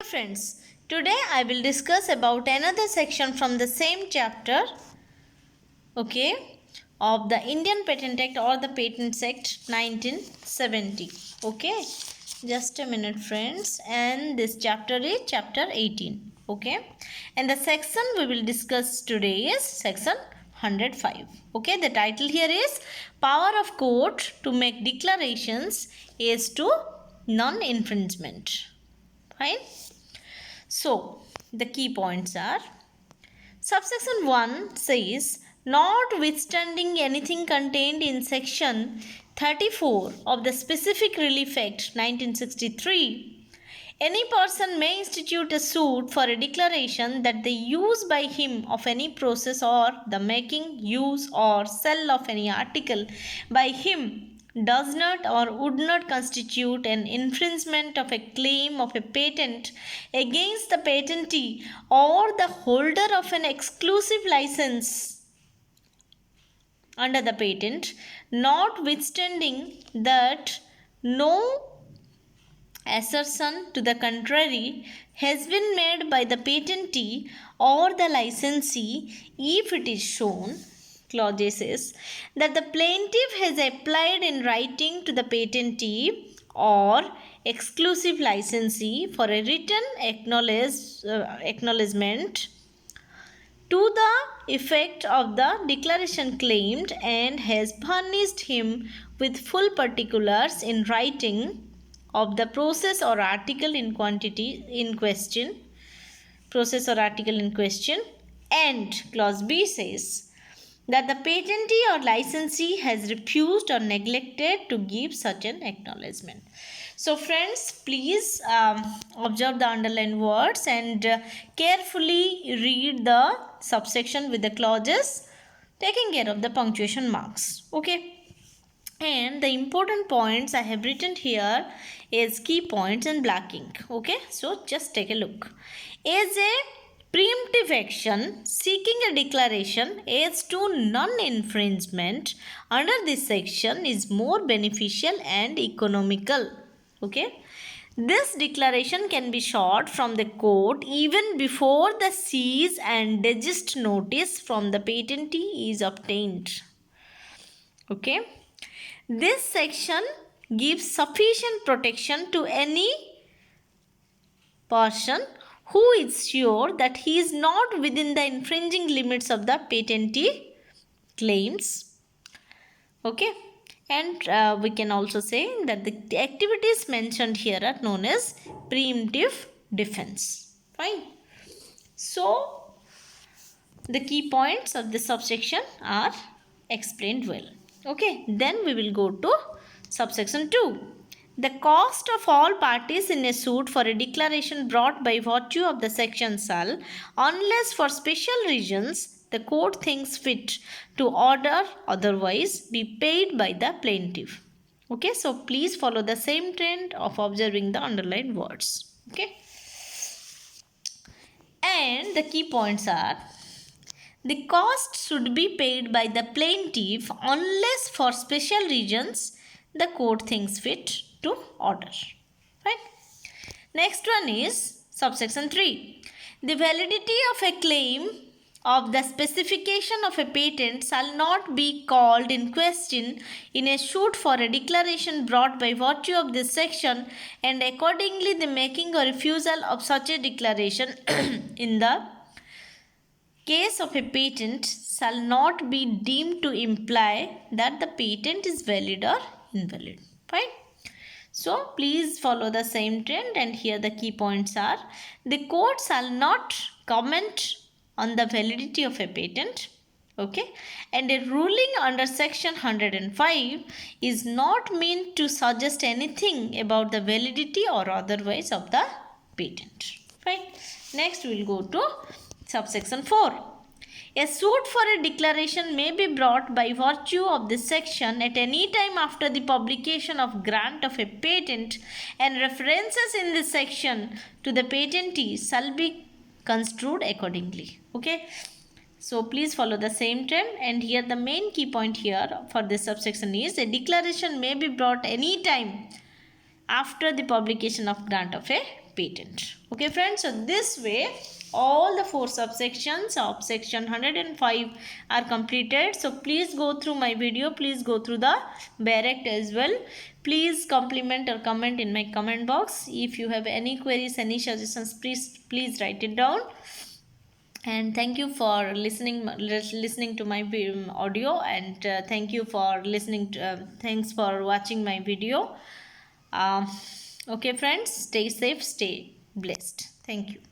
Friends, today I will discuss about another section from the same chapter, of the Indian Patent Act or the Patents Act 1970. Okay, just a minute, friends, and this chapter is chapter 18. Okay, and the section we will discuss today is section 105. Okay, the title here is Power of Court to Make Declarations as to Non-Infringement. Fine. So, the key points are subsection 1 says, notwithstanding anything contained in section 34 of the Specific Relief Act 1963, any person may institute a suit for a declaration that the use by him of any process or the making, use, or sale of any article by him does not or would not constitute an infringement of a claim of a patent against the patentee or the holder of an exclusive license under the patent, notwithstanding that no assertion to the contrary has been made by the patentee or the licensee if it is shown, clause says, that the plaintiff has applied in writing to the patentee or exclusive licensee for a written acknowledgement to the effect of the declaration claimed and has furnished him with full particulars in writing of the process or article in question, and clause B says that the patentee or licensee has refused or neglected to give such an acknowledgement. So friends, please observe the underlined words and carefully read the subsection with the clauses, taking care of the punctuation marks. Okay. And the important points I have written here is key points in black ink. Okay, so just take a look. As a preemptive action seeking a declaration as to non-infringement under this section is more beneficial and economical. Okay, this declaration can be sought from the court even before the cease and desist notice from the patentee is obtained. Okay. This section gives sufficient protection to any person who is sure that he is not within the infringing limits of the patentee claims. Okay, and we can also say that the activities mentioned here are known as preemptive defense. Fine. So, the key points of this subsection are explained well. Okay, then we will go to subsection 2. The cost of all parties in a suit for a declaration brought by virtue of the section shall, unless for special reasons the court thinks fit to order otherwise, be paid by the plaintiff. Okay, so please follow the same trend of observing the underlined words. Okay, and the key points are, the cost should be paid by the plaintiff unless for special reasons the court thinks fit to order. Right? Next one is subsection 3. The validity of a claim of the specification of a patent shall not be called in question in a suit for a declaration brought by virtue of this section, and accordingly the making or refusal of such a declaration in the case of a patent shall not be deemed to imply that the patent is valid or invalid. Fine. So please follow the same trend, and here the key points are, the court shall not comment on the validity of a patent. Okay, and a ruling under section 105 is not meant to suggest anything about the validity or otherwise of the patent. Fine. Next we will go to subsection 4. A suit for a declaration may be brought by virtue of this section at any time after the publication of grant of a patent, and references in this section to the patentee shall be construed accordingly. Okay, so please follow the same trend, and here the main key point here for this subsection is, a declaration may be brought any time after the publication of grant of a patent. Okay friends, so this way all the 4 subsections of section 105 are completed. So please go through my video, please go through the barract as well. Please compliment or comment in my comment box. If you have any queries, any suggestions, please write it down. And thank you for listening to my audio, and thank you for listening to, thanks for watching my video. Okay friends, stay safe, stay blessed. Thank you.